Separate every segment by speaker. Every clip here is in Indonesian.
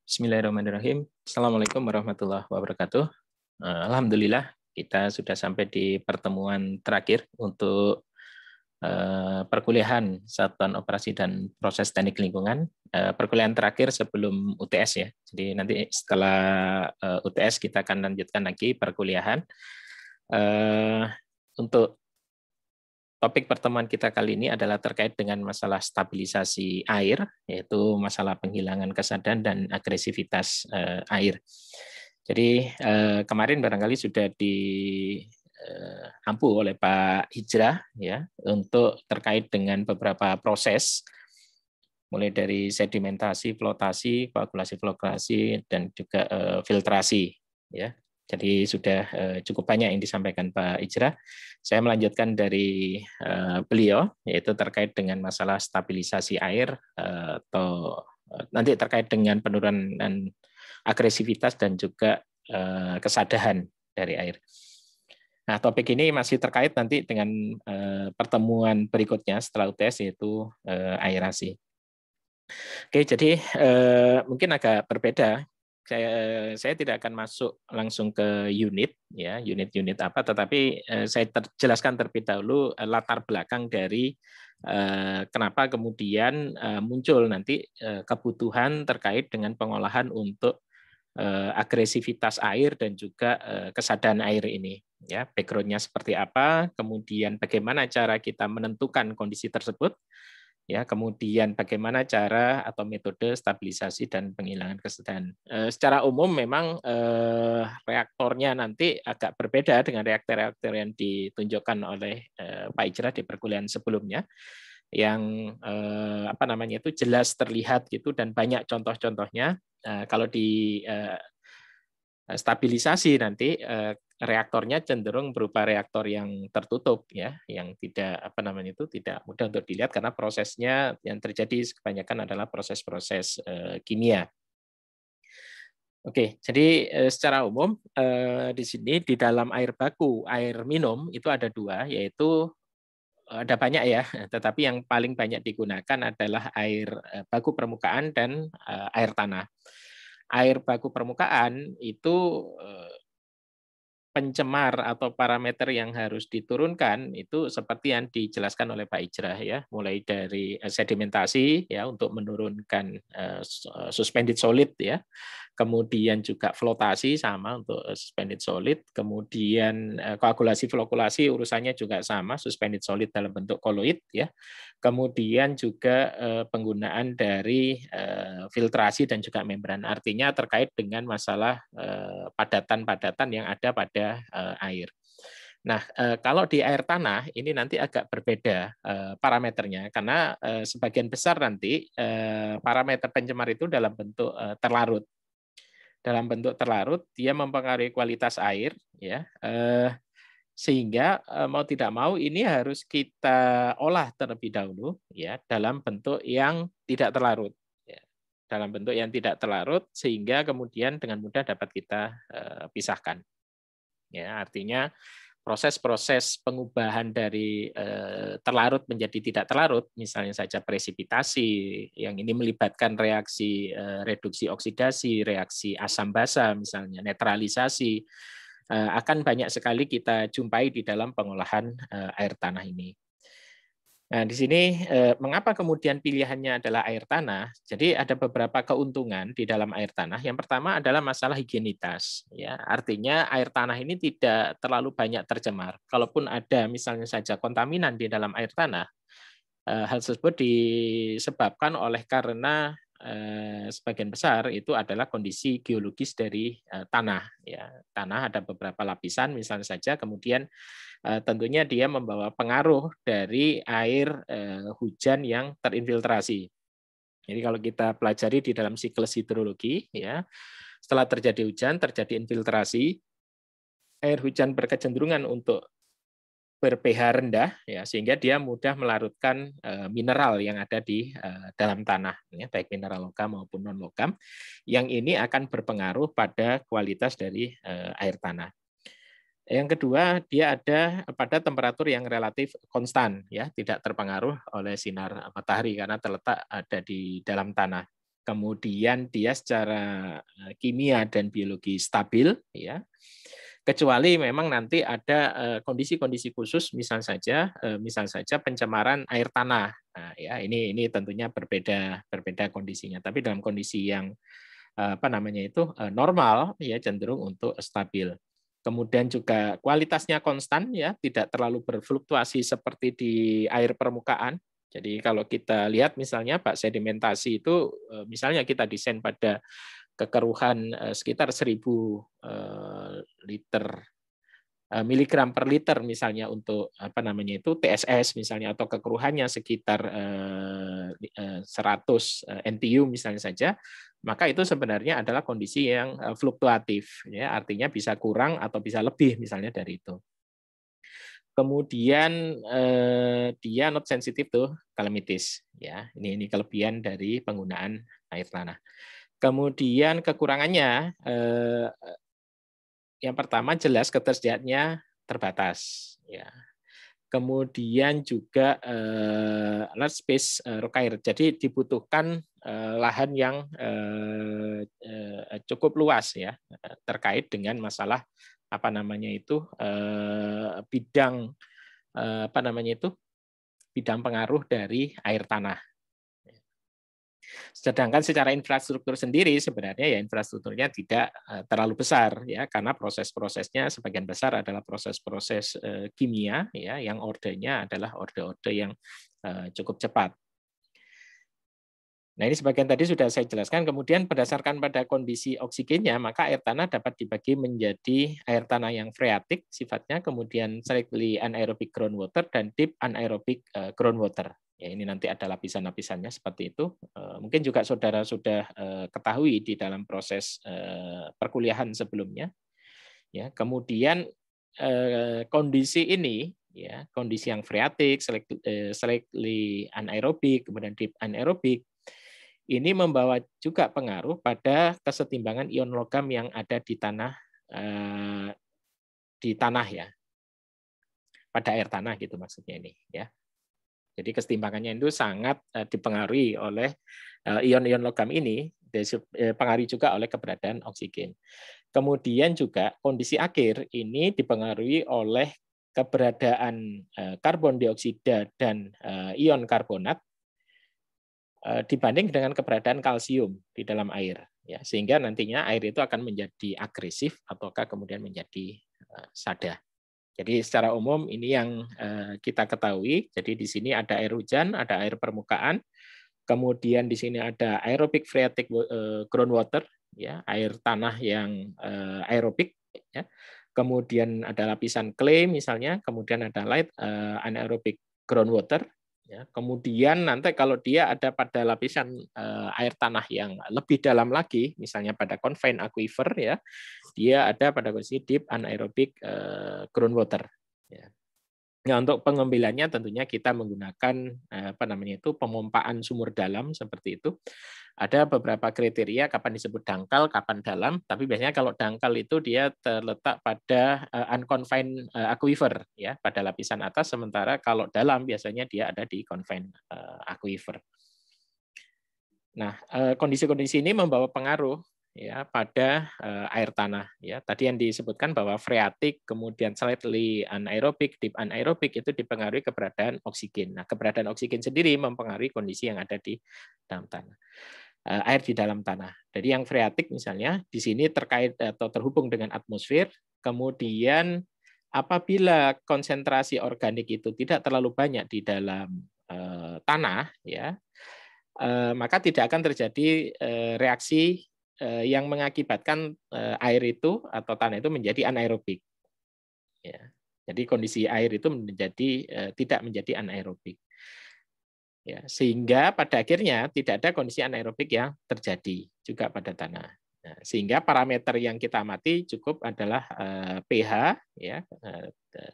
Speaker 1: Bismillahirrahmanirrahim. Assalamualaikum warahmatullahi wabarakatuh. Alhamdulillah, kita sudah sampai di pertemuan terakhir untuk perkuliahan Satuan Operasi dan Proses Teknik Lingkungan. Perkuliahan terakhir sebelum UTS ya. Jadi nanti setelah UTS kita akan lanjutkan lagi perkuliahan. Untuk topik pertemuan kita kali ini adalah terkait dengan masalah stabilisasi air, yaitu masalah penghilangan kesadaran dan agresivitas air. Jadi kemarin barangkali sudah diampu oleh Pak Hijrah ya untuk terkait dengan beberapa proses, mulai dari sedimentasi, flotasi, koagulasi, flokasi, dan juga filtrasi ya. Jadi sudah cukup banyak yang disampaikan Pak Ijrah. Saya melanjutkan dari beliau, yaitu terkait dengan masalah stabilisasi air atau nanti terkait dengan penurunan agresivitas dan juga kesadaran dari air. Nah, topik ini masih terkait nanti dengan pertemuan berikutnya setelah UTS, yaitu aerasi. Oke, jadi mungkin agak berbeda. Saya tidak akan masuk langsung ke unit apa, tetapi saya jelaskan terlebih dahulu latar belakang dari kenapa kemudian muncul nanti kebutuhan terkait dengan pengolahan untuk agresivitas air dan juga kesadaran air ini. Ya, background-nya seperti apa, kemudian bagaimana cara kita menentukan kondisi tersebut. Ya, kemudian bagaimana cara atau metode stabilisasi dan penghilangan kesadaran. Secara umum memang reaktornya nanti agak berbeda dengan reaktor-reaktor yang ditunjukkan oleh Pak Ijrah di perkuliahan sebelumnya, yang itu jelas terlihat gitu dan banyak contoh-contohnya. Kalau di stabilisasi nanti reaktornya cenderung berupa reaktor yang tertutup ya, yang tidak tidak mudah untuk dilihat karena prosesnya yang terjadi kebanyakan adalah proses-proses kimia. Oke, jadi secara umum di sini di dalam air baku, air minum itu ada dua, yaitu ada banyak ya, tetapi yang paling banyak digunakan adalah air baku permukaan dan air tanah. Air baku permukaan itu pencemar atau parameter yang harus diturunkan itu seperti yang dijelaskan oleh Pak Ijrah ya, mulai dari sedimentasi ya untuk menurunkan suspended solid ya, kemudian juga flotasi sama untuk suspended solid, kemudian koagulasi flokulasi urusannya juga sama, suspended solid dalam bentuk koloid ya, kemudian juga penggunaan dari filtrasi dan juga membran, artinya terkait dengan masalah padatan-padatan yang ada pada air. Nah, kalau di air tanah ini nanti agak berbeda parameternya karena sebagian besar nanti parameter pencemar itu dalam bentuk terlarut. Dalam bentuk terlarut dia mempengaruhi kualitas air ya. Sehingga mau tidak mau ini harus kita olah terlebih dahulu ya dalam bentuk yang tidak terlarut. Ya. Dalam bentuk yang tidak terlarut sehingga kemudian dengan mudah dapat kita pisahkan. Ya, artinya proses-proses pengubahan dari terlarut menjadi tidak terlarut, misalnya saja presipitasi, yang ini melibatkan reaksi reduksi oksidasi, reaksi asam basa, misalnya netralisasi, akan banyak sekali kita jumpai di dalam pengolahan air tanah ini. Nah, di sini mengapa kemudian pilihannya adalah air tanah? Jadi ada beberapa keuntungan di dalam air tanah. Yang pertama adalah masalah higienitas. Ya, artinya air tanah ini tidak terlalu banyak tercemar. Kalaupun ada misalnya saja kontaminan di dalam air tanah, hal tersebut disebabkan oleh karena sebagian besar itu adalah kondisi geologis dari tanah. Ya, tanah ada beberapa lapisan, misalnya saja, kemudian tentunya dia membawa pengaruh dari air hujan yang terinfiltrasi. Jadi kalau kita pelajari di dalam siklus hidrologi, ya, setelah terjadi hujan, terjadi infiltrasi, air hujan berkecenderungan untuk ber-pH rendah, ya, sehingga dia mudah melarutkan mineral yang ada di dalam tanah, ya, baik mineral logam maupun non logam, yang ini akan berpengaruh pada kualitas dari air tanah. Yang kedua, dia ada pada temperatur yang relatif konstan, ya, tidak terpengaruh oleh sinar matahari karena terletak ada di dalam tanah. kemudian dia secara kimia dan biologi stabil, ya. Kecuali memang nanti ada kondisi-kondisi khusus, misal saja pencemaran air tanah. Nah, ya ini tentunya berbeda kondisinya. Tapi dalam kondisi yang normal, ya cenderung untuk stabil. Kemudian juga kualitasnya konstan, ya, tidak terlalu berfluktuasi seperti di air permukaan. Jadi kalau kita lihat misalnya bak sedimentasi itu, misalnya kita desain pada kekeruhan sekitar 1000 miligram per liter misalnya untuk TSS misalnya, atau kekeruhannya sekitar 100 NTU misalnya saja, maka itu sebenarnya adalah kondisi yang fluktuatif, ya, artinya bisa kurang atau bisa lebih misalnya dari itu. Kemudian dia not sensitive to calamities, ya. Ini kelebihan dari penggunaan air tanah. Kemudian kekurangannya, yang pertama jelas ketersediaannya terbatas, ya. Kemudian juga large space required, jadi dibutuhkan lahan yang cukup luas, ya, terkait dengan masalah bidang bidang pengaruh dari air tanah. Sedangkan secara infrastruktur sendiri sebenarnya ya infrastrukturnya tidak terlalu besar, ya, karena proses-prosesnya sebagian besar adalah proses-proses kimia, ya, yang ordenya adalah orde-orde yang cukup cepat. Nah, ini sebagian tadi sudah saya jelaskan. Kemudian berdasarkan pada kondisi oksigennya, maka air tanah dapat dibagi menjadi air tanah yang freatik sifatnya, kemudian slightly anaerobic groundwater, dan deep anaerobic groundwater. Ya, ini nanti ada lapisan-lapisannya seperti itu. Mungkin juga saudara sudah ketahui di dalam proses perkuliahan sebelumnya. Ya, kemudian kondisi ini, ya, kondisi yang freatik, slightly anaerobic, kemudian deep anaerobic, ini membawa juga pengaruh pada kesetimbangan ion logam yang ada di tanah, ya, pada air tanah gitu maksudnya ini, ya. Jadi kesetimbangannya itu sangat dipengaruhi oleh ion-ion logam ini, dipengaruhi juga oleh keberadaan oksigen. Kemudian juga kondisi akhir ini dipengaruhi oleh keberadaan karbon dioksida dan ion karbonat dibanding dengan keberadaan kalsium di dalam air, ya, sehingga nantinya air itu akan menjadi agresif ataukah kemudian menjadi sada. Jadi secara umum ini yang kita ketahui. Jadi di sini ada air hujan, ada air permukaan, kemudian di sini ada aerobic phreatic groundwater, ya, air tanah yang aerobik, ya. Kemudian ada lapisan clay misalnya, kemudian ada light anaerobic groundwater. Ya, kemudian nanti kalau dia ada pada lapisan air tanah yang lebih dalam lagi, misalnya pada confined aquifer, ya, dia ada pada kondisi deep anaerobic groundwater. Ya. Nah, untuk pengambilannya tentunya kita menggunakan pemompaan sumur dalam seperti itu. Ada beberapa kriteria kapan disebut dangkal, kapan dalam, tapi biasanya kalau dangkal itu dia terletak pada unconfined aquifer, ya, pada lapisan atas, sementara kalau dalam biasanya dia ada di confined aquifer. Nah, kondisi-kondisi ini membawa pengaruh, ya, pada air tanah, ya. Tadi yang disebutkan bahwa freatik, kemudian slightly anaerobic, deep anaerobic itu dipengaruhi keberadaan oksigen. Nah, keberadaan oksigen sendiri mempengaruhi kondisi yang ada di dalam tanah. Air di dalam tanah. Jadi yang freatik misalnya di sini terkait atau terhubung dengan atmosfer, kemudian apabila konsentrasi organik itu tidak terlalu banyak di dalam tanah, ya, maka tidak akan terjadi reaksi yang mengakibatkan air itu atau tanah itu menjadi anaerobik. Ya. Jadi kondisi air itu tidak menjadi anaerobik. Ya, sehingga pada akhirnya tidak ada kondisi anaerobik yang terjadi juga pada tanah. Nah, sehingga parameter yang kita amati cukup adalah pH, ya,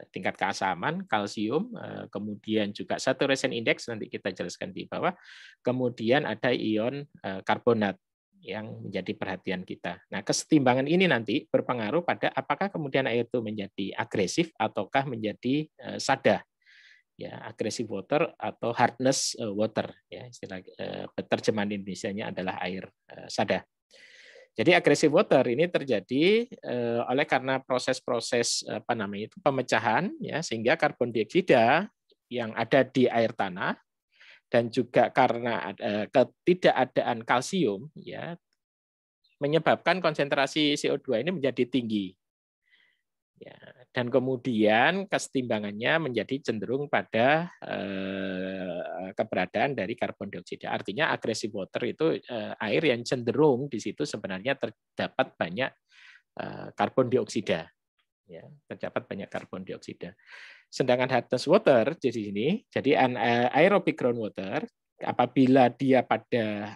Speaker 1: tingkat keasaman, kalsium, kemudian juga saturation index, nanti kita jelaskan di bawah, kemudian ada ion karbonat yang menjadi perhatian kita. Nah, kesetimbangan ini nanti berpengaruh pada apakah kemudian air itu menjadi agresif ataukah menjadi sada. ya, aggressive water atau hardness water, ya, istilah terjemahan Indonesianya adalah air sada. Jadi aggressive water ini terjadi oleh karena proses-proses pemecahan, ya, sehingga karbon dioksida yang ada di air tanah dan juga karena ketidakadaan kalsium, ya, menyebabkan konsentrasi CO2 ini menjadi tinggi. Ya, dan kemudian kesetimbangannya menjadi cenderung pada keberadaan dari karbon dioksida. Artinya aggressive water itu air yang cenderung di situ sebenarnya terdapat banyak karbon dioksida. Ya, terdapat banyak karbon dioksida. Sedangkan hardness water di sini, jadi anaerobic groundwater, apabila dia pada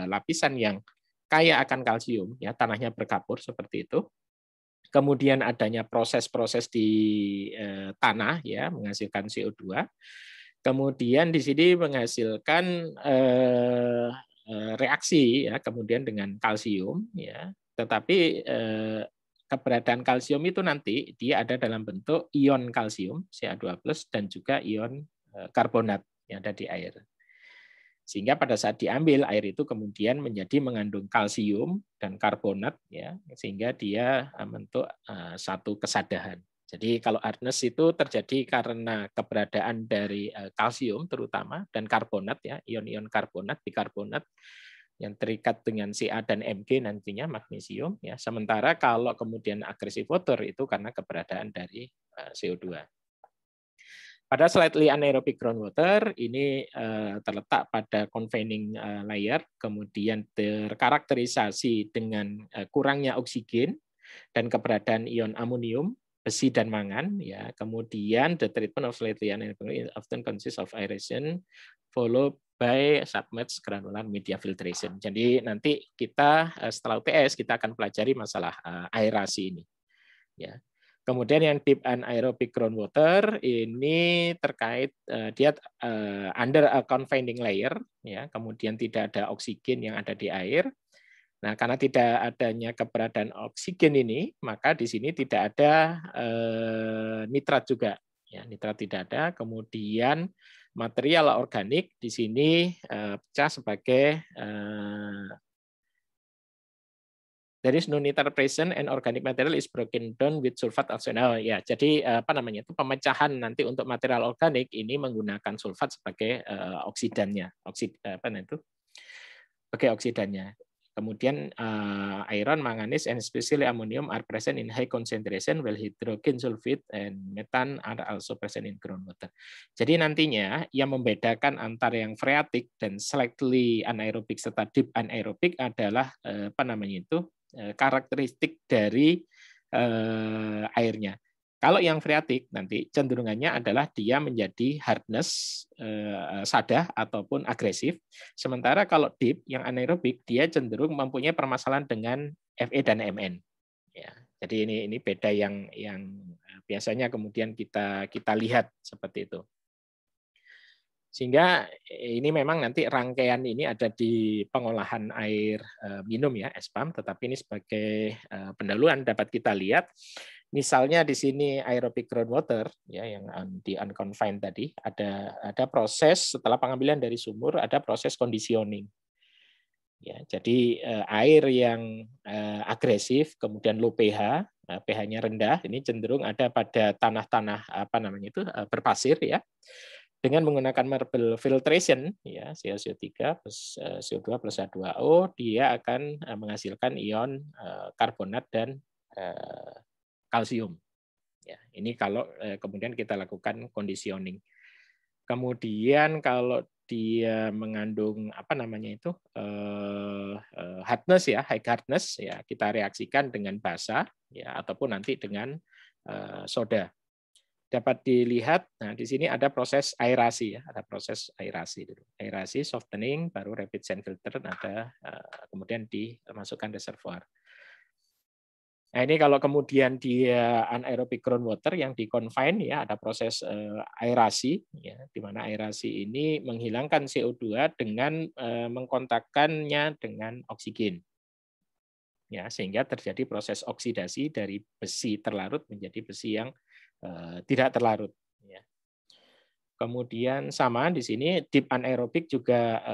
Speaker 1: lapisan yang kaya akan kalsium, ya, tanahnya berkapur seperti itu, kemudian adanya proses-proses di tanah, ya, menghasilkan CO2, kemudian di sini menghasilkan reaksi, ya, kemudian dengan kalsium, ya, tetapi keberadaan kalsium itu nanti dia ada dalam bentuk ion kalsium Ca2+ dan juga ion karbonat yang ada di air. Sehingga pada saat diambil air itu kemudian menjadi mengandung kalsium dan karbonat, ya, sehingga dia membentuk satu kesadahan. Jadi kalau hardness itu terjadi karena keberadaan dari kalsium terutama dan karbonat, ya, ion-ion karbonat, bikarbonat yang terikat dengan Ca dan Mg nantinya magnesium, ya. Sementara kalau kemudian aggressive water itu karena keberadaan dari CO2. Pada slightly anaerobic groundwater ini terletak pada confining layer, kemudian terkarakterisasi dengan kurangnya oksigen dan keberadaan ion amonium, besi dan mangan, ya. Kemudian the treatment of slightly anaerobic often consists of aeration followed by submerged granular media filtration. Jadi nanti kita setelah UTS kita akan pelajari masalah aerasi ini, ya. Kemudian yang deep anaerobic groundwater ini terkait dia under a confining layer, ya, kemudian tidak ada oksigen yang ada di air. Nah, karena tidak adanya keberadaan oksigen ini, maka di sini tidak ada nitrat juga, ya, nitrat tidak ada. Kemudian material organik di sini pecah sebagai there is no nitrat present and organic material is broken down with sulfat oxide. Oh, ya, jadi itu pemecahan nanti untuk material organik ini menggunakan sulfat sebagai oksidannya, sebagai oksidannya. Kemudian iron, manganese, and especially ammonium are present in high concentration, while hydrogen sulfide and methane are also present in groundwater. Jadi nantinya yang membedakan antara yang phreatic dan slightly anaerobic serta deep anaerobic adalah karakteristik dari airnya. Kalau yang phreatic nanti cenderungannya adalah dia menjadi hardness sada ataupun agresif. Sementara kalau deep yang anaerobik dia cenderung mempunyai permasalahan dengan Fe dan Mn. Ya, jadi ini beda yang biasanya kemudian kita lihat seperti itu. Sehingga ini memang nanti rangkaian ini ada di pengolahan air minum, ya, SPAM, tetapi ini sebagai pendahuluan dapat kita lihat. Misalnya di sini aerobic groundwater, ya, yang di unconfined tadi ada proses setelah pengambilan dari sumur, ada proses conditioning. Ya, jadi air yang agresif kemudian low pH, pH-nya rendah, ini cenderung ada pada tanah-tanah berpasir, ya. Dengan menggunakan marble filtration, ya, CaCO3 plus CO2 plus H2O, dia akan menghasilkan ion karbonat dan kalsium. Ya, ini kalau kemudian kita lakukan conditioning. Kemudian kalau dia mengandung hardness, ya, high hardness, ya, kita reaksikan dengan basa, ya, ataupun nanti dengan soda. Dapat dilihat, nah di sini ada proses aerasi, ya, ada proses aerasi dulu. Aerasi, softening, baru rapid sand filter, ada kemudian dimasukkan reservoir. Nah, ini kalau kemudian dia anaerobic groundwater yang di confine, ya, ada proses aerasi, ya, di mana aerasi ini menghilangkan CO2 dengan mengkontakkannya dengan oksigen. Ya, sehingga terjadi proses oksidasi dari besi terlarut menjadi besi yang tidak terlarut. Ya. Kemudian sama di sini deep anaerobik juga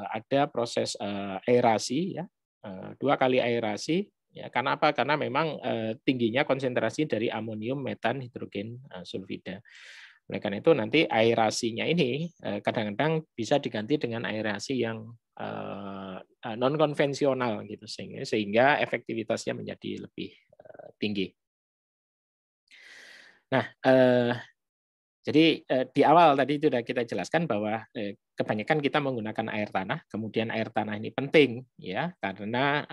Speaker 1: ada proses aerasi ya. 2 kali aerasi ya. Karena apa? Karena memang tingginya konsentrasi dari amonium, metan, hidrogen sulfida. Oleh karena itu nanti aerasinya ini kadang-kadang bisa diganti dengan aerasi yang non konvensional gitu, sehingga efektivitasnya menjadi lebih tinggi. Nah, jadi di awal tadi sudah kita jelaskan bahwa kebanyakan kita menggunakan air tanah, kemudian air tanah ini penting ya karena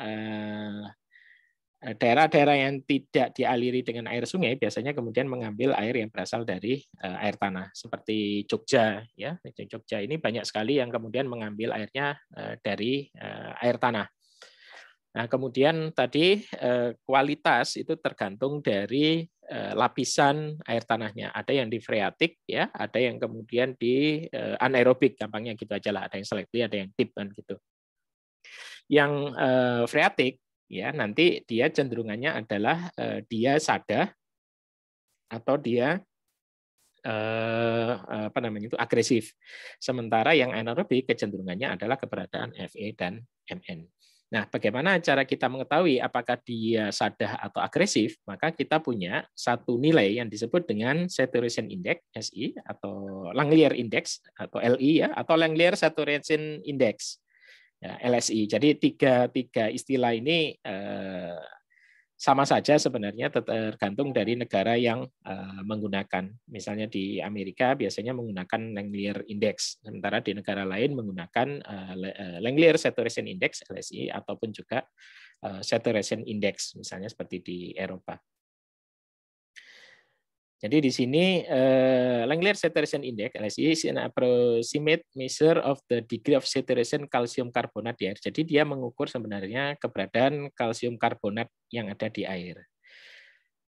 Speaker 1: daerah-daerah yang tidak dialiri dengan air sungai biasanya kemudian mengambil air yang berasal dari air tanah, seperti Jogja ya. Jogja ini banyak sekali yang kemudian mengambil airnya dari air tanah. Nah, kemudian tadi kualitas itu tergantung dari lapisan air tanahnya. Ada yang di freatik ya, ada yang kemudian di anaerobik, gampangnya gitu aja lah. Ada yang selektif, ada yang deep kan gitu. Yang freatik ya nanti dia cenderungannya adalah dia sada atau dia apa namanya itu agresif. Sementara yang anaerobik kecenderungannya adalah keberadaan Fe dan Mn. Nah, bagaimana cara kita mengetahui apakah dia sadah atau agresif? Maka kita punya satu nilai yang disebut dengan saturation index (SI) atau Langmuir index atau Li ya, atau Langmuir saturation index ya, LSI. Jadi tiga istilah ini sama saja sebenarnya tergantung dari negara yang menggunakan. Misalnya di Amerika biasanya menggunakan Langmuir Index, sementara di negara lain menggunakan Langmuir Saturation Index (LSI) ataupun juga Saturation Index, misalnya seperti di Eropa. Jadi di sini Langmuir Saturation Index (LSI) is an approximate measure of the degree of saturation calcium carbonate di air. Jadi dia mengukur sebenarnya keberadaan kalsium karbonat yang ada di air.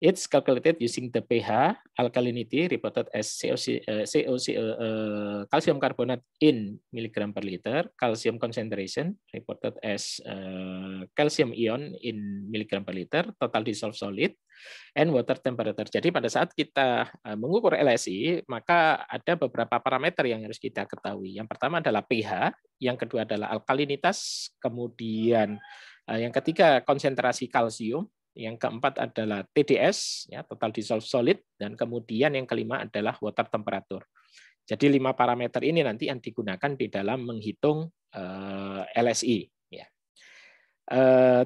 Speaker 1: It's calculated using the pH alkalinity reported as calcium carbonate in milligram per liter, calcium concentration reported as calcium ion in milligram per liter, total dissolved solid, and water temperature. Jadi pada saat kita mengukur LSI, maka ada beberapa parameter yang harus kita ketahui. Yang pertama adalah pH, yang kedua adalah alkalinitas, kemudian yang ketiga konsentrasi kalsium, yang keempat adalah TDS, ya, total dissolved solid, dan kemudian yang kelima adalah water temperature. Jadi 5 parameter ini nanti yang digunakan di dalam menghitung LSI. Ya.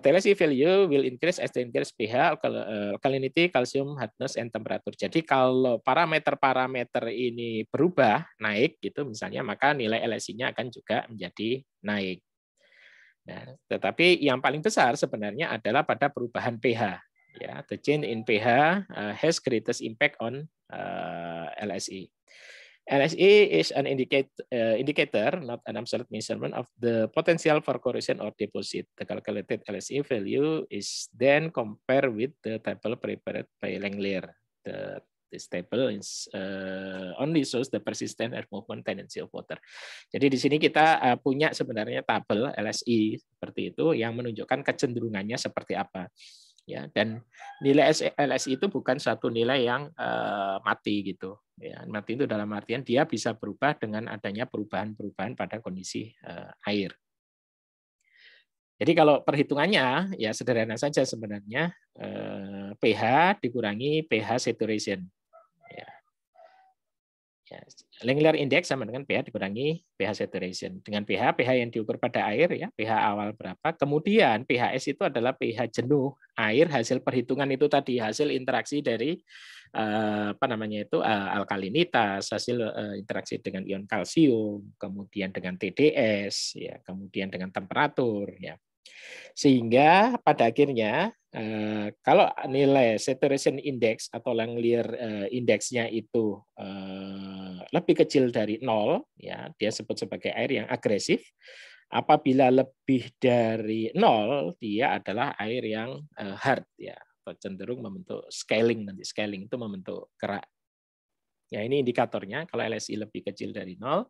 Speaker 1: LSI value will increase as the increase pH, alkalinity, calcium, hardness, and temperature. Jadi kalau parameter-parameter ini berubah, naik gitu misalnya, maka nilai LSI-nya akan juga menjadi naik. Nah, tetapi yang paling besar sebenarnya adalah pada perubahan pH. Ya, the change in pH has greatest impact on LSI. LSI is an indicator, not an absolute measurement of the potential for corrosion or deposit. The calculated LSI value is then compared with the table prepared by Langmuir. This table is only shows the persistent air movement tendency of water. Jadi di sini kita punya sebenarnya tabel LSI seperti itu yang menunjukkan kecenderungannya seperti apa. Ya, dan nilai LSI itu bukan satu nilai yang mati gitu. Ya, mati itu dalam artian dia bisa berubah dengan adanya perubahan-perubahan pada kondisi air. Jadi kalau perhitungannya ya sederhana saja sebenarnya, pH dikurangi pH saturation. Ya, Langmuir Index sama dengan pH dikurangi pH saturation. Dengan pH yang diukur pada air ya, pH awal berapa. Kemudian pHs itu adalah pH jenuh air hasil perhitungan itu tadi, hasil interaksi dari apa namanya itu alkalinitas, hasil interaksi dengan ion kalsium, kemudian dengan TDS ya, kemudian dengan temperatur ya. Sehingga pada akhirnya kalau nilai saturation index atau Langmuir indeksnya itu lebih kecil dari 0, ya dia sebut sebagai air yang agresif. Apabila lebih dari 0, dia adalah air yang hard, ya, atau cenderung membentuk scaling. Nanti scaling itu membentuk kerak. Ya, ini indikatornya. Kalau LSI lebih kecil dari 0,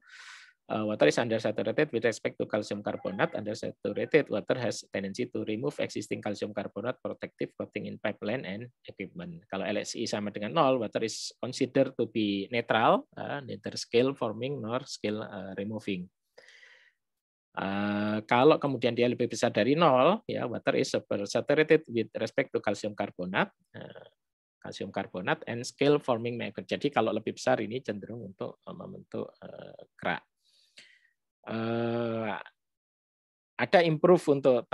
Speaker 1: Water is undersaturated with respect to calcium carbonate. Undersaturated water has tendency to remove existing calcium carbonate protective coating in pipeline and equipment. Kalau LSI sama dengan 0, water is considered to be neutral, neither scale forming nor scale removing. Kalau kemudian dia lebih besar dari 0, ya water is saturated with respect to calcium carbonate. And scale forming maggot. Jadi kalau lebih besar ini cenderung untuk membentuk kerak. Ada improve untuk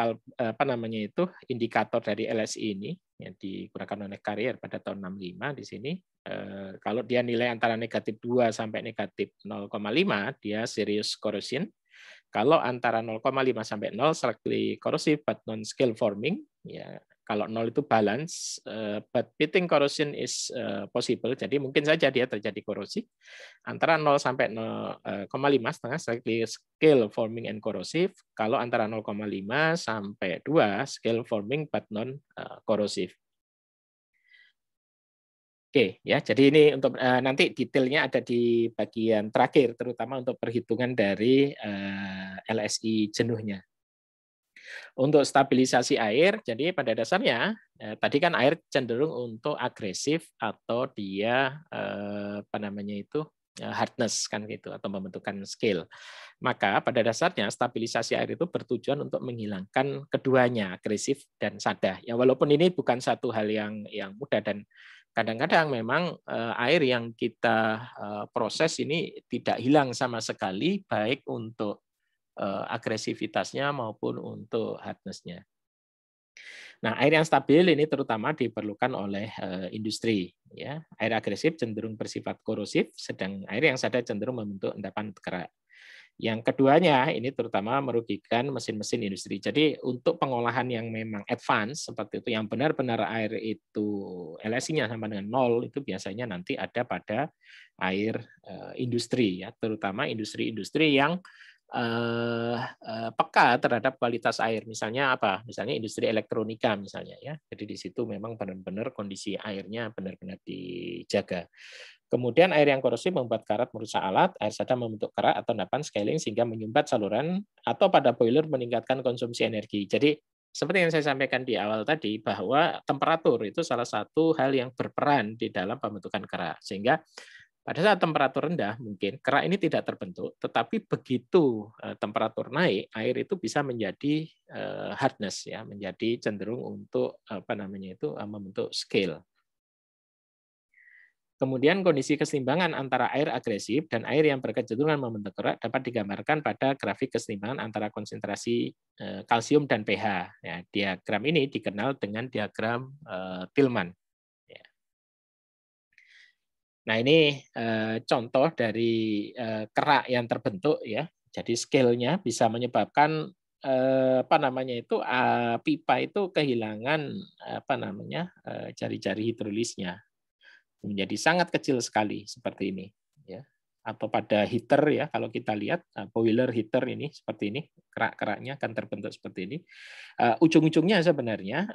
Speaker 1: indikator dari LSI ini yang digunakan oleh Carrier pada tahun 65 di sini. Kalau dia nilai antara negatif 2 sampai negatif 0,5 dia serious corrosion. Kalau antara 0,5 sampai 0 slightly corrosive but non scale forming, ya. Kalau 0 itu balance, but pitting corrosion is possible. Jadi mungkin saja dia terjadi korosi. Antara 0 sampai 0,5 setengah slightly scale forming and corrosive. Kalau antara 0,5 sampai 2 scale forming but non corrosive. Oke, ya. Jadi ini untuk nanti detailnya ada di bagian terakhir, terutama untuk perhitungan dari LSI jenuhnya. Untuk stabilisasi air, jadi pada dasarnya tadi kan air cenderung untuk agresif atau dia hardness kan gitu atau membentukkan scale. Maka pada dasarnya stabilisasi air itu bertujuan untuk menghilangkan keduanya, agresif dan sada. Ya walaupun ini bukan satu hal yang mudah dan kadang-kadang memang air yang kita proses ini tidak hilang sama sekali baik untuk agresivitasnya maupun untuk hardness-nya. Nah, air yang stabil ini terutama diperlukan oleh industri. Ya, air agresif cenderung bersifat korosif, sedang air yang sada cenderung membentuk endapan kerak. Yang keduanya ini terutama merugikan mesin-mesin industri. Jadi untuk pengolahan yang memang advance seperti itu, yang benar-benar air itu LSI-nya sama dengan 0 itu biasanya nanti ada pada air industri, ya, terutama industri-industri yang peka terhadap kualitas air, misalnya misalnya industri elektronika misalnya, ya. Jadi di situ memang benar-benar kondisi airnya benar-benar dijaga. Kemudian air yang korosif membuat karat merusak alat, air sada membentuk kerak atau endapan scaling sehingga menyumbat saluran atau pada boiler meningkatkan konsumsi energi. Jadi seperti yang saya sampaikan di awal tadi bahwa temperatur itu salah satu hal yang berperan di dalam pembentukan kerak, sehingga pada saat temperatur rendah mungkin kerak ini tidak terbentuk, tetapi begitu temperatur naik, air itu bisa menjadi hardness, ya, menjadi cenderung untuk membentuk scale. Kemudian kondisi keseimbangan antara air agresif dan air yang berkecenderungan membentuk kerak dapat digambarkan pada grafik keseimbangan antara konsentrasi kalsium dan pH. Ya, diagram ini dikenal dengan diagram Tillman. Nah, ini contoh dari kerak yang terbentuk, ya. Jadi scale-nya bisa menyebabkan pipa itu kehilangan jari-jari hidrolisnya menjadi sangat kecil sekali seperti ini, ya. Atau pada heater, ya, kalau kita lihat boiler heater ini seperti ini, kerak-keraknya akan terbentuk seperti ini. Ujung-ujungnya sebenarnya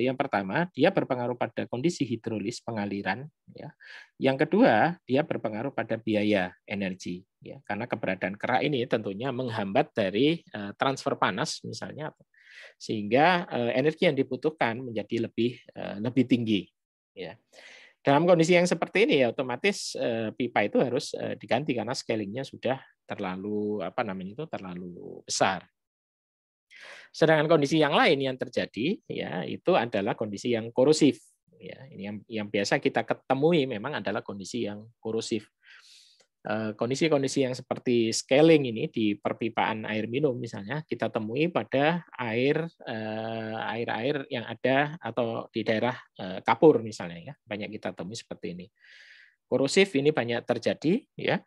Speaker 1: yang pertama dia berpengaruh pada kondisi hidrolis pengaliran, ya. Yang kedua dia berpengaruh pada biaya energi, ya, karena keberadaan kerak ini tentunya menghambat dari transfer panas misalnya, sehingga energi yang dibutuhkan menjadi lebih tinggi, ya. Dalam kondisi yang seperti ini, ya, otomatis pipa itu harus diganti karena scalingnya sudah terlalu terlalu besar. Sedangkan kondisi yang lain yang terjadi, ya, itu adalah kondisi yang korosif. Ya, ini yang biasa kita ketemui memang adalah kondisi yang korosif. Kondisi-kondisi yang seperti scaling ini di perpipaan air minum misalnya kita temui pada air yang ada atau di daerah kapur misalnya, ya, banyak kita temui seperti ini. Korosif ini banyak terjadi, ya,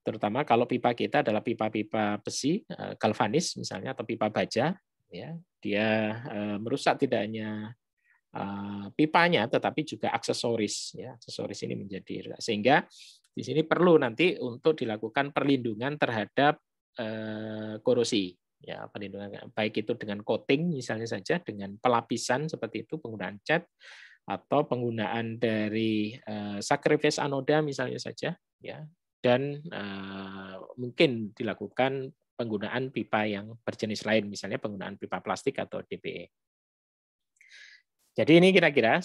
Speaker 1: terutama kalau pipa kita adalah pipa-pipa besi galvanis misalnya atau pipa baja, ya, dia merusak tidak hanya pipanya tetapi juga aksesoris, ya, aksesoris ini menjadi, sehingga di sini perlu nanti untuk dilakukan perlindungan terhadap korosi, ya, perlindungan baik itu dengan coating misalnya saja, dengan pelapisan seperti itu, penggunaan cat atau penggunaan dari sacrifice anoda misalnya saja, ya, dan mungkin dilakukan penggunaan pipa yang berjenis lain, misalnya penggunaan pipa plastik atau DPE. Jadi ini kira-kira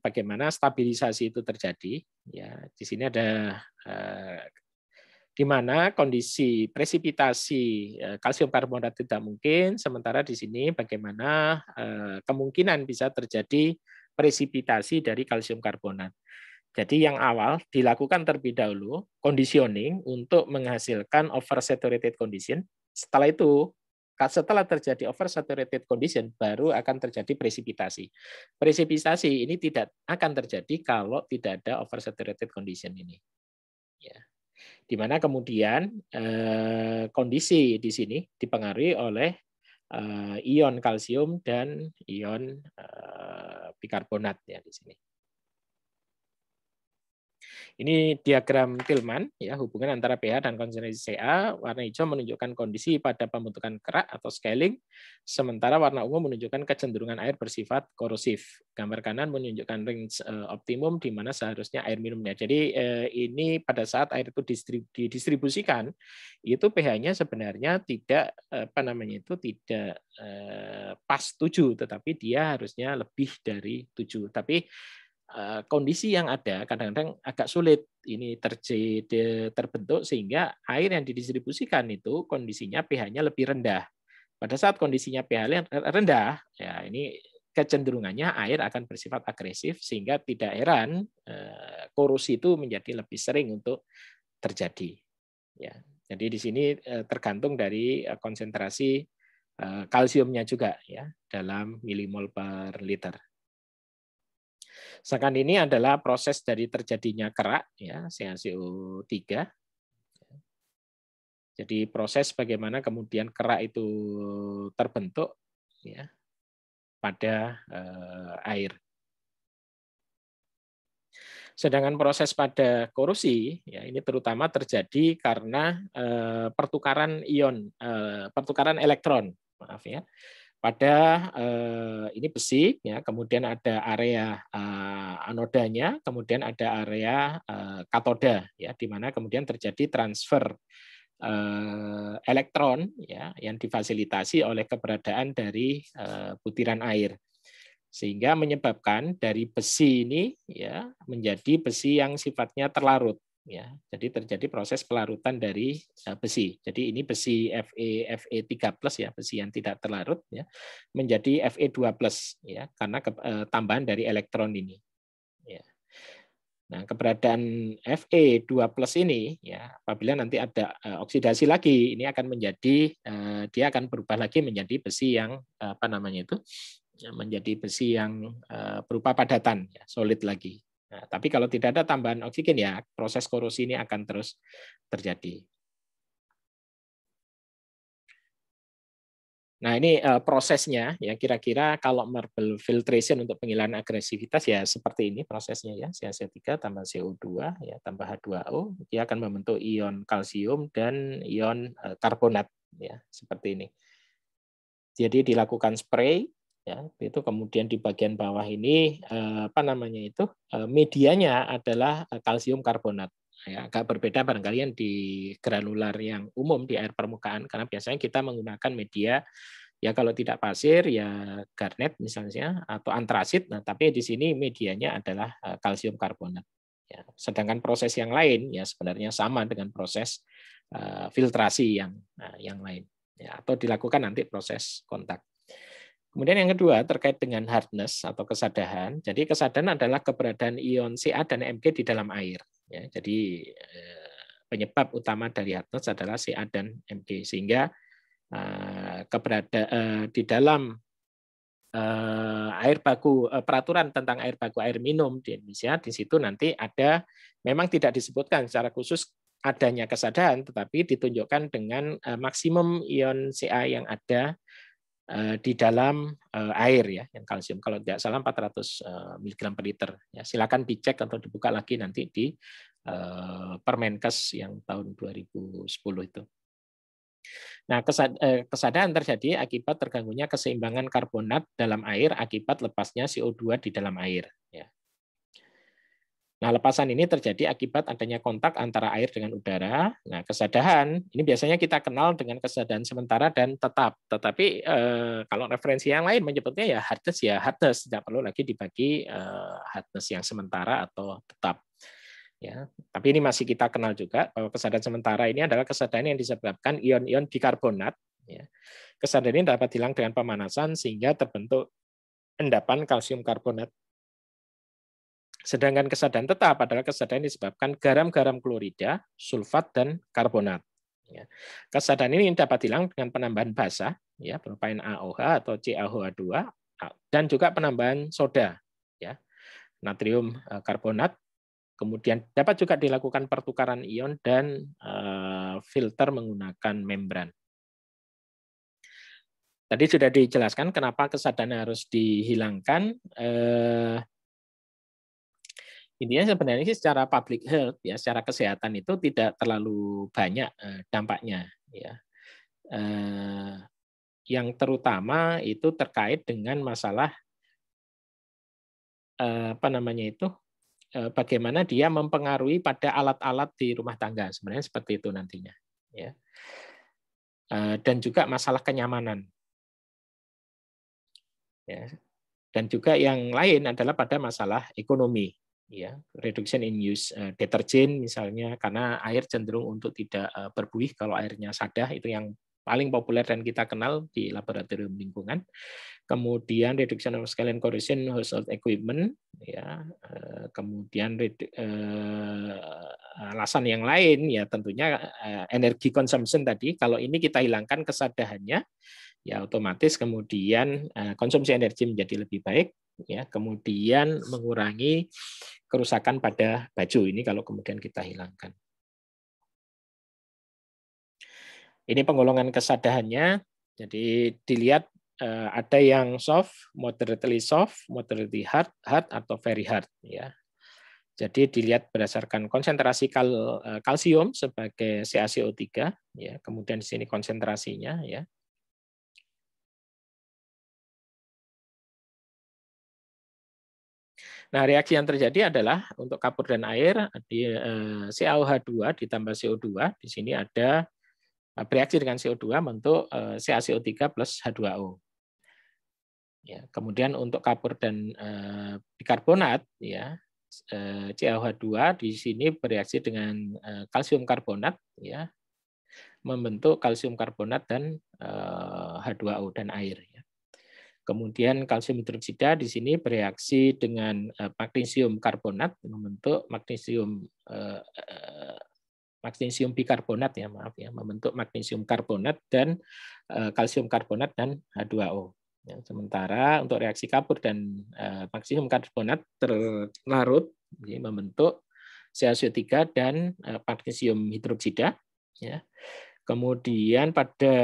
Speaker 1: bagaimana stabilisasi itu terjadi. Ya, di sini ada di mana kondisi presipitasi kalsium karbonat tidak mungkin, sementara di sini bagaimana kemungkinan bisa terjadi presipitasi dari kalsium karbonat. Jadi yang awal dilakukan terlebih dahulu conditioning untuk menghasilkan oversaturated condition. Setelah itu, setelah terjadi oversaturated condition, baru akan terjadi presipitasi. Presipitasi ini tidak akan terjadi kalau tidak ada oversaturated condition ini. Ya. Di mana kemudian kondisi di sini dipengaruhi oleh ion kalsium dan ion bikarbonat ya di sini. Ini diagram Tillman, ya, hubungan antara pH dan konsentrasi Ca. Warna hijau menunjukkan kondisi pada pembentukan kerak atau scaling, sementara warna ungu menunjukkan kecenderungan air bersifat korosif. Gambar kanan menunjukkan range optimum di mana seharusnya air minumnya. Jadi ini pada saat air itu didistribusikan, itu pH-nya sebenarnya tidak tidak pas 7, tetapi dia harusnya lebih dari 7. Tapi kondisi yang ada kadang-kadang agak sulit ini terbentuk sehingga air yang didistribusikan itu kondisinya pH-nya lebih rendah. Pada saat kondisinya pH rendah, ya ini kecenderungannya air akan bersifat agresif sehingga tidak heran korosi itu menjadi lebih sering untuk terjadi. Ya, jadi di sini tergantung dari konsentrasi kalsiumnya juga ya dalam milimol per liter. Sedangkan ini adalah proses dari terjadinya kerak, ya, CaCO3. Jadi proses bagaimana kemudian kerak itu terbentuk, ya, pada air. Sedangkan proses pada korosi, ya, ini terutama terjadi karena pertukaran ion, pertukaran elektron, maaf ya. Pada ini besi, ya, kemudian ada area anodanya, kemudian ada area katoda, ya, di mana kemudian terjadi transfer elektron, ya, yang difasilitasi oleh keberadaan dari butiran air, sehingga menyebabkan dari besi ini ya menjadi besi yang sifatnya terlarut. Ya, jadi terjadi proses pelarutan dari besi. Jadi ini besi Fe3+ ya, besi yang tidak terlarut ya, menjadi Fe2+ ya, karena tambahan dari elektron ini. Ya. Nah, keberadaan Fe2+ ini ya, apabila nanti ada oksidasi lagi, ini akan menjadi dia akan berubah lagi menjadi besi yang menjadi besi yang berupa padatan ya, solid lagi. Nah, tapi kalau tidak ada tambahan oksigen ya proses korosi ini akan terus terjadi. Nah, ini prosesnya ya, kira-kira kalau marble filtration untuk penghilangan agresivitas ya seperti ini prosesnya ya, CaCO3 tambah CO2 ya tambah H2O, dia akan membentuk ion kalsium dan ion karbonat ya, seperti ini. Jadi dilakukan spray ya, itu kemudian di bagian bawah ini medianya adalah kalsium karbonat. Ya, agak berbeda barangkali yang di granular yang umum di air permukaan, karena biasanya kita menggunakan media ya kalau tidak pasir ya garnet misalnya atau antrasit. Nah, tapi di sini medianya adalah kalsium karbonat. Ya, sedangkan proses yang lain ya sebenarnya sama dengan proses filtrasi yang lain. Ya, atau dilakukan nanti proses kontak. Kemudian yang kedua terkait dengan hardness atau kesadahan. Jadi kesadahan adalah keberadaan ion Ca dan Mg di dalam air. Ya, jadi penyebab utama dari hardness adalah Ca dan Mg, sehingga di dalam air baku peraturan tentang air baku air minum di Indonesia, di situ nanti ada, memang tidak disebutkan secara khusus adanya kesadahan, tetapi ditunjukkan dengan maksimum ion Ca yang ada di dalam air ya, yang kalsium kalau tidak salah 400 mg per liter. Ya, silakan dicek atau dibuka lagi nanti di Permenkes yang tahun 2010 itu. Nah, kesadahan terjadi akibat terganggunya keseimbangan karbonat dalam air akibat lepasnya CO2 di dalam air. Ya. Nah, lepasan ini terjadi akibat adanya kontak antara air dengan udara. Nah, kesadahan ini biasanya kita kenal dengan kesadahan sementara dan tetap. Tetapi kalau referensi yang lain menyebutnya ya hardness, tidak perlu lagi dibagi hardness yang sementara atau tetap. Ya, tapi ini masih kita kenal juga bahwa kesadahan sementara ini adalah kesadahan yang disebabkan ion-ion bikarbonat. Ya. Kesadahan ini dapat hilang dengan pemanasan sehingga terbentuk endapan kalsium karbonat. Sedangkan kesadahan tetap adalah kesadahan yang disebabkan garam-garam klorida, sulfat, dan karbonat. Ya. Kesadahan ini dapat hilang dengan penambahan basa, ya, berupa NaOH atau CaOH2, dan juga penambahan soda, ya, natrium karbonat. Kemudian dapat juga dilakukan pertukaran ion dan filter menggunakan membran. Tadi sudah dijelaskan kenapa kesadaran harus dihilangkan. Intinya sebenarnya sih secara public health, ya, secara kesehatan itu tidak terlalu banyak dampaknya, ya. Yang terutama itu terkait dengan masalah bagaimana dia mempengaruhi pada alat-alat di rumah tangga, sebenarnya seperti itu nantinya, ya. Dan juga masalah kenyamanan, ya. Dan juga yang lain adalah pada masalah ekonomi, ya, reduction in use deterjen misalnya, karena air cenderung untuk tidak berbuih kalau airnya sadah, itu yang paling populer dan kita kenal di laboratorium lingkungan. Kemudian reduction of scale and corrosion household equipment, ya. Kemudian alasan yang lain ya tentunya energi consumption tadi, kalau ini kita hilangkan kesadahannya, ya otomatis kemudian konsumsi energi menjadi lebih baik, ya, kemudian mengurangi kerusakan pada baju ini kalau kemudian kita hilangkan. Ini penggolongan kesadahannya, jadi dilihat ada yang soft, moderately, hard, atau very hard, ya. Jadi dilihat berdasarkan konsentrasi kalsium sebagai CaCO3, ya, kemudian di sini konsentrasinya, ya. Nah, reaksi yang terjadi adalah untuk kapur dan air di CaOH2 ditambah CO2, di sini ada bereaksi dengan CO2 membentuk CaCO3 plus H2O. Ya, kemudian untuk kapur dan bikarbonat, ya, CaOH2 di sini bereaksi dengan kalsium karbonat, ya, membentuk kalsium karbonat dan H2O dan air, ya. Kemudian kalsium hidroksida di sini bereaksi dengan magnesium karbonat membentuk magnesium bikarbonat, ya, maaf ya, membentuk magnesium karbonat dan kalsium karbonat dan H2O. Ya, sementara untuk reaksi kapur dan magnesium karbonat terlarut, ya, membentuk CaCO3 dan magnesium hidroksida, ya. Kemudian pada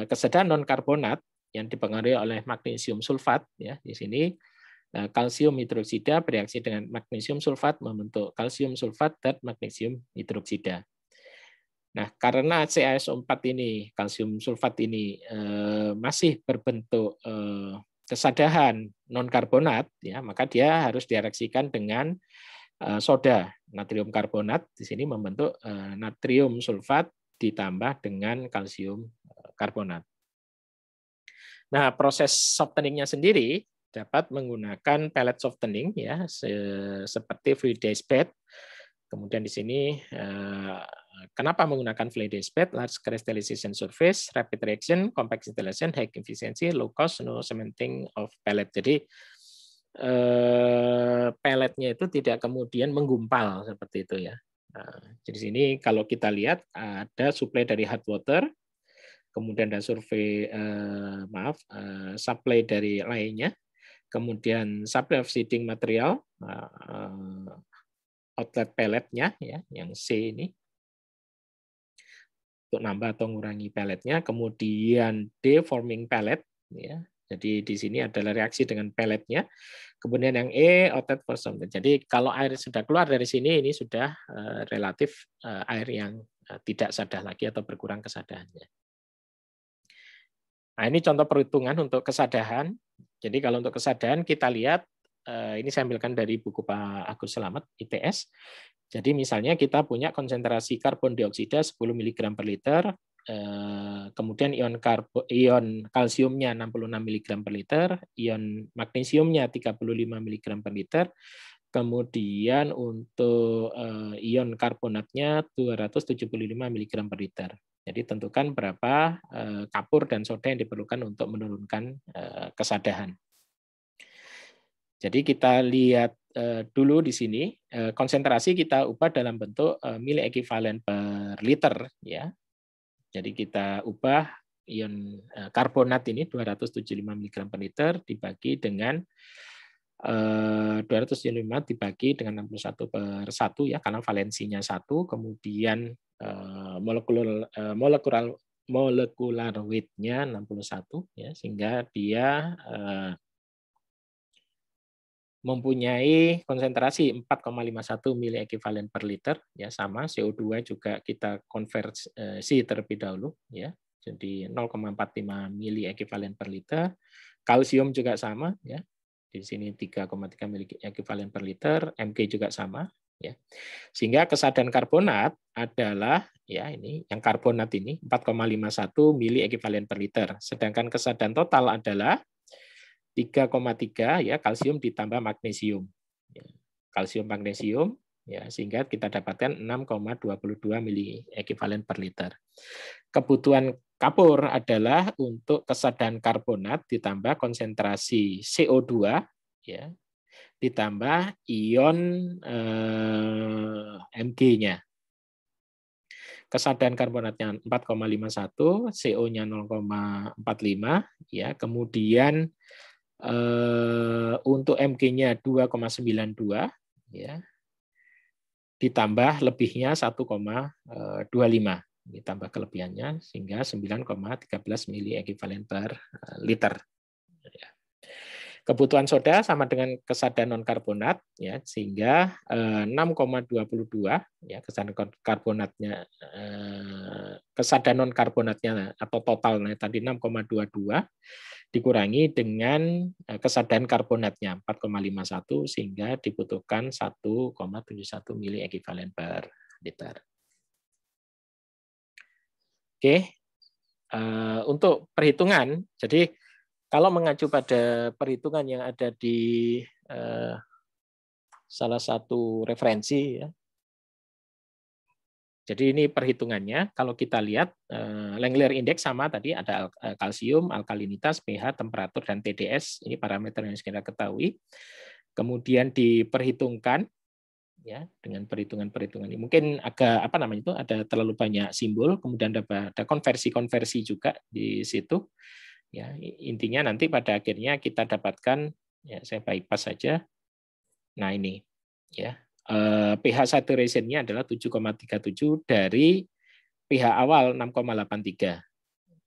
Speaker 1: kesadaran non karbonat yang dipengaruhi oleh magnesium sulfat, ya, di sini kalsium hidroksida bereaksi dengan magnesium sulfat membentuk kalsium sulfat dan magnesium hidroksida. Nah, karena CaSO4 ini, kalsium sulfat ini masih berbentuk kesadahan non karbonat, ya, maka dia harus direaksikan dengan soda natrium karbonat, di sini membentuk natrium sulfat ditambah dengan kalsium karbonat. Nah, proses softeningnya sendiri dapat menggunakan pellet softening, ya, seperti fluidized bed. Kemudian di sini kenapa menggunakan fluidized bed? Large crystallization surface, rapid reaction, compact installation, high efficiency, low cost, no cementing of pellet. Jadi pelletnya itu tidak kemudian menggumpal seperti itu, ya. Nah, jadi sini kalau kita lihat ada suplai dari hot water, kemudian ada supply dari lainnya, kemudian supply of seeding material, outlet pelletnya, ya, yang C ini untuk nambah atau mengurangi pelletnya, kemudian D forming pellet, ya. Jadi di sini adalah reaksi dengan pelletnya. Kemudian yang E outlet for some. Jadi kalau air sudah keluar dari sini, ini sudah relatif air yang tidak sadah lagi atau berkurang kesadahannya. Nah, ini contoh perhitungan untuk kesadahan. Jadi kalau untuk kesadahan kita lihat ini saya ambilkan dari buku Pak Agus Selamat, ITS. Jadi misalnya kita punya konsentrasi karbon dioksida 10 mg per liter, kemudian ion kalsiumnya 66 mg per liter, ion magnesiumnya 35 mg per liter, kemudian untuk ion karbonatnya 275 mg per liter. Jadi tentukan berapa kapur dan soda yang diperlukan untuk menurunkan kesadahan. Jadi kita lihat dulu di sini konsentrasi kita ubah dalam bentuk mili ekuivalen per liter, ya. Jadi kita ubah ion karbonat ini 275 mg per liter dibagi dengan 275 dibagi dengan 61 per 1, ya, karena valensinya 1, kemudian molekular weight-nya 61, ya, sehingga dia mempunyai konsentrasi 4,51 mili ekuivalen per liter, ya, sama. CO2 juga kita konversi terlebih dahulu, ya, jadi 0,45 mili ekuivalen per liter. Kalsium juga sama, ya, di sini 3,3 mili ekuivalen per liter. Mg juga sama, ya, sehingga kesadaran karbonat adalah, ya, ini yang karbonat ini 4,51 mili ekuivalen per liter, sedangkan kesadaran total adalah 3,3, ya, kalsium ditambah magnesium, ya, kalsium magnesium, ya, sehingga kita dapatkan 6,22 mili ekuivalen per liter. Kebutuhan kapur adalah untuk kesadaran karbonat ditambah konsentrasi CO2, ya, ditambah ion Mg-nya. Kesadaran karbonatnya 4,51, CO-nya 0,45, ya, kemudian untuk Mg-nya 2,92, ya, ditambah lebihnya 1,25, ditambah kelebihannya sehingga 9,13 mili ekuivalen per liter. Ya. Kebutuhan soda sama dengan kesadaran non karbonat, ya, sehingga 6,22, ya, kesadaran karbonatnya, kesadaran non karbonatnya atau totalnya tadi 6,22 dikurangi dengan kesadaran karbonatnya 4,51 sehingga dibutuhkan 1,71 mili ekuivalen per liter. Oke, untuk perhitungan, jadi kalau mengacu pada perhitungan yang ada di salah satu referensi, ya. Jadi ini perhitungannya, kalau kita lihat Langmuir Index sama tadi, ada kalsium, alkalinitas, pH, temperatur, dan TDS, ini parameter yang kita ketahui. Kemudian diperhitungkan, ya, dengan perhitungan-perhitungan ini. Mungkin agak ada terlalu banyak simbol, kemudian ada konversi-konversi juga di situ. Ya, intinya nanti pada akhirnya kita dapatkan, ya, saya bypass saja. Nah ini, ya, pH saturation-nya adalah 7,37 dari pH awal 6,83.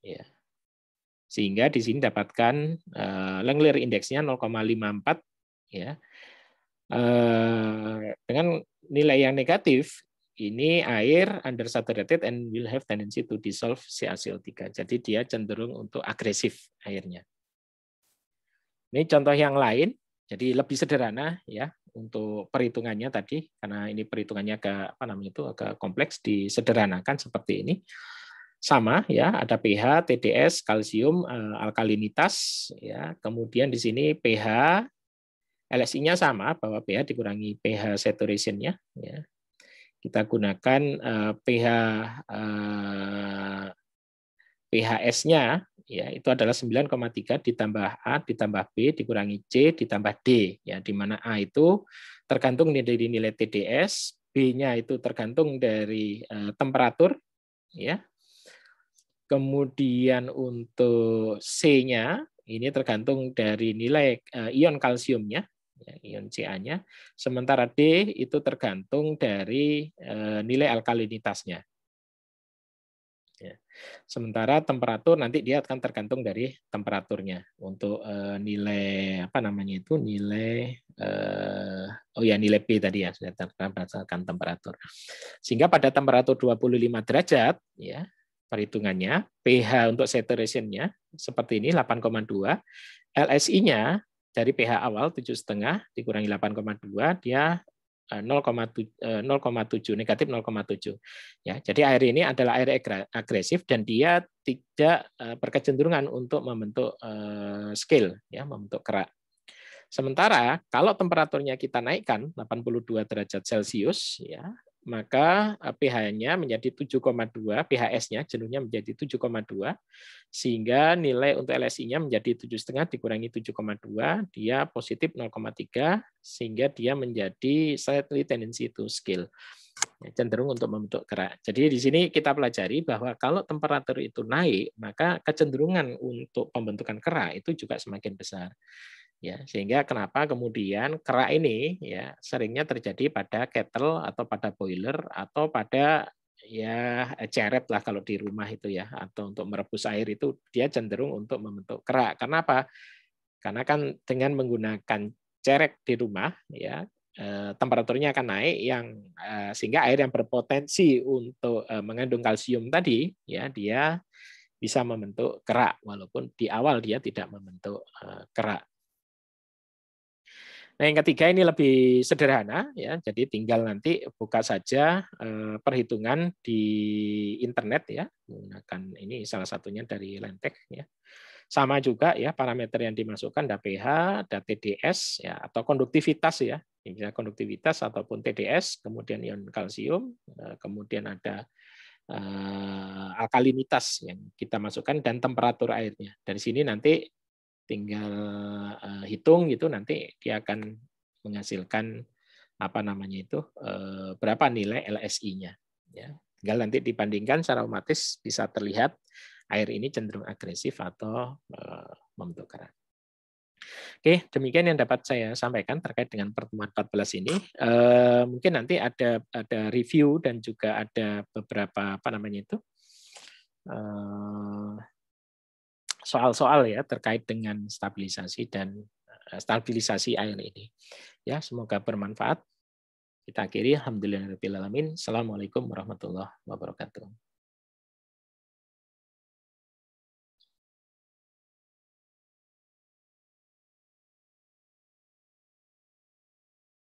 Speaker 1: Ya. Sehingga di sini dapatkan Langmuir Index-nya 0,54, ya. Dengan nilai yang negatif, ini air undersaturated and will have tendency to dissolve CaCO3. Jadi dia cenderung untuk agresif airnya. Ini contoh yang lain, jadi lebih sederhana, ya, untuk perhitungannya tadi, karena ini perhitungannya agak kompleks, disederhanakan seperti ini. Sama, ya, ada pH, TDS, kalsium, alkalinitas, ya, kemudian di sini pH, LSI-nya sama, bahwa pH dikurangi pH saturation-nya, ya. Kita gunakan pHs-nya, ya, itu adalah 9,3 ditambah A ditambah B dikurangi C ditambah D, ya, di mana A itu tergantung dari nilai TDS, B-nya itu tergantung dari temperatur, ya. Kemudian untuk C-nya ini tergantung dari nilai ion kalsiumnya, ya, ion Ca-nya, sementara D itu tergantung dari nilai alkalinitasnya. Ya. Sementara temperatur nanti dia akan tergantung dari temperaturnya. Untuk nilai nilai P tadi, ya, sudah berdasarkan temperatur. Sehingga pada temperatur 25 derajat, ya, perhitungannya pH untuk saturation-nya seperti ini 8,2, LSI-nya dari pH awal 7,5 dikurangi 8,2 dia 0,7 negatif 0,7 ya. Jadi air ini adalah air agresif dan dia tidak berkecenderungan untuk membentuk scale ya, membentuk kerak. Sementara kalau temperaturnya kita naikkan 82 derajat Celcius ya, maka pH-nya menjadi 7,2, pHs-nya jenuhnya menjadi 7,2 sehingga nilai untuk LSI-nya menjadi 7,5 dikurangi 7,2 dia positif 0,3 sehingga dia menjadi slightly tendency to scale, cenderung untuk membentuk kerak. Jadi di sini kita pelajari bahwa kalau temperatur itu naik maka kecenderungan untuk pembentukan kerak itu juga semakin besar. Ya, sehingga kenapa kemudian kerak ini ya seringnya terjadi pada kettle atau pada boiler atau pada ya ceret lah kalau di rumah itu ya, atau untuk merebus air itu dia cenderung untuk membentuk kerak. Karena apa? Karena kan dengan menggunakan cerek di rumah ya temperaturnya akan naik yang sehingga air yang berpotensi untuk mengandung kalsium tadi ya dia bisa membentuk kerak walaupun di awal dia tidak membentuk kerak. Nah, yang ketiga ini lebih sederhana ya. Jadi tinggal nanti buka saja perhitungan di internet ya, menggunakan ini salah satunya dari Lentek ya. Sama juga ya parameter yang dimasukkan ada pH, ada TDS ya atau konduktivitas ya. Misalnya konduktivitas ataupun TDS, kemudian ion kalsium, kemudian ada alkalinitas yang kita masukkan dan temperatur airnya. Dari sini nanti tinggal hitung gitu nanti dia akan menghasilkan apa namanya itu berapa nilai LSI-nya ya. Tinggal nanti dibandingkan secara otomatis bisa terlihat air ini cenderung agresif atau membentuk kerak. Oke, demikian yang dapat saya sampaikan terkait dengan pertemuan 14 ini. Mungkin nanti ada review dan juga ada beberapa apa namanya itu soal-soal ya terkait dengan stabilisasi dan stabilisasi air ini. Ya, semoga bermanfaat. Kita akhiri alhamdulillahirabbil alamin. Assalamualaikum warahmatullahi wabarakatuh.